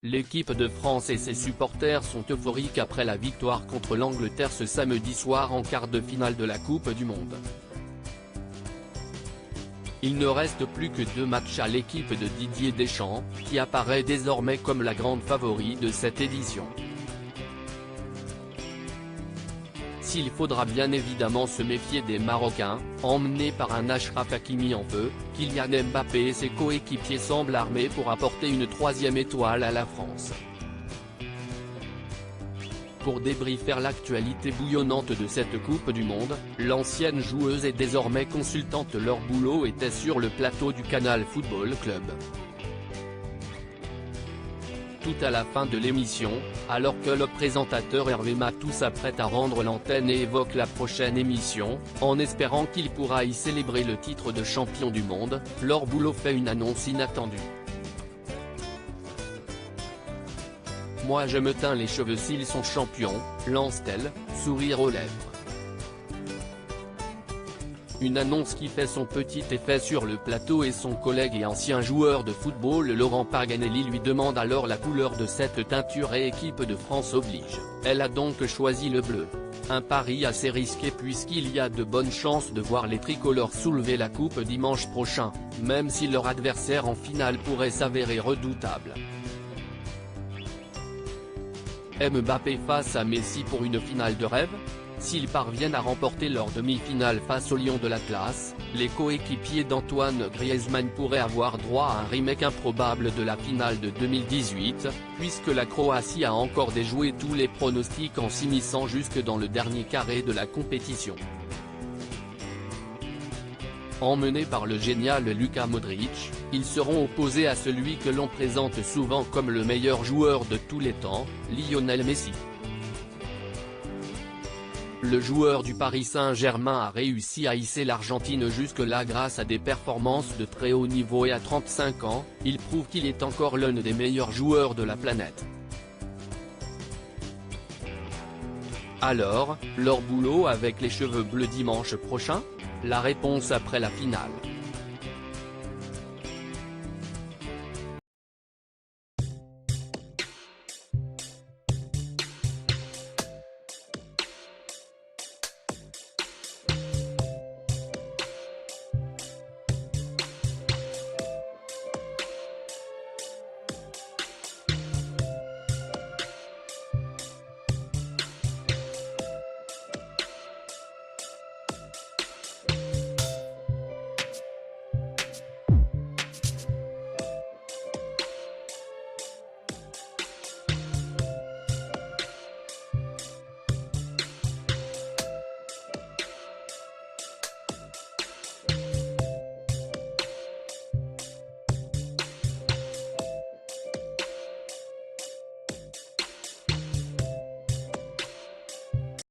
L'équipe de France et ses supporters sont euphoriques après la victoire contre l'Angleterre ce samedi soir en quart de finale de la Coupe du Monde. Il ne reste plus que 2 matchs à l'équipe de Didier Deschamps, qui apparaît désormais comme la grande favorite de cette édition. S'il faudra bien évidemment se méfier des Marocains, emmenés par un Achraf Hakimi en feu, Kylian Mbappé et ses coéquipiers semblent armés pour apporter une 3e étoile à la France. Pour débriefer l'actualité bouillonnante de cette Coupe du Monde, l'ancienne joueuse et désormais consultante Laure Boulot était sur le plateau du Canal Football Club. Tout à la fin de l'émission, alors que le présentateur Hervé Matou s'apprête à rendre l'antenne et évoque la prochaine émission, en espérant qu'il pourra y célébrer le titre de champion du monde, Laure Boulot fait une annonce inattendue. « Moi je me teins les cheveux s'ils sont champions », lance-t-elle, sourire aux lèvres. Une annonce qui fait son petit effet sur le plateau et son collègue et ancien joueur de football Laurent Paganelli lui demande alors la couleur de cette teinture et équipe de France oblige. Elle a donc choisi le bleu. Un pari assez risqué puisqu'il y a de bonnes chances de voir les tricolores soulever la coupe dimanche prochain, même si leur adversaire en finale pourrait s'avérer redoutable. Mbappé face à Messi pour une finale de rêve? S'ils parviennent à remporter leur demi-finale face aux Lions de l'Atlas, les coéquipiers d'Antoine Griezmann pourraient avoir droit à un remake improbable de la finale de 2018, puisque la Croatie a encore déjoué tous les pronostics en s'immisçant jusque dans le dernier carré de la compétition. Emmenés par le génial Luka Modric, ils seront opposés à celui que l'on présente souvent comme le meilleur joueur de tous les temps, Lionel Messi. Le joueur du Paris Saint-Germain a réussi à hisser l'Argentine jusque-là grâce à des performances de très haut niveau et à 35 ans, il prouve qu'il est encore l'un des meilleurs joueurs de la planète. Alors, Laure Boulot avec les cheveux bleus dimanche prochain? La réponse après la finale.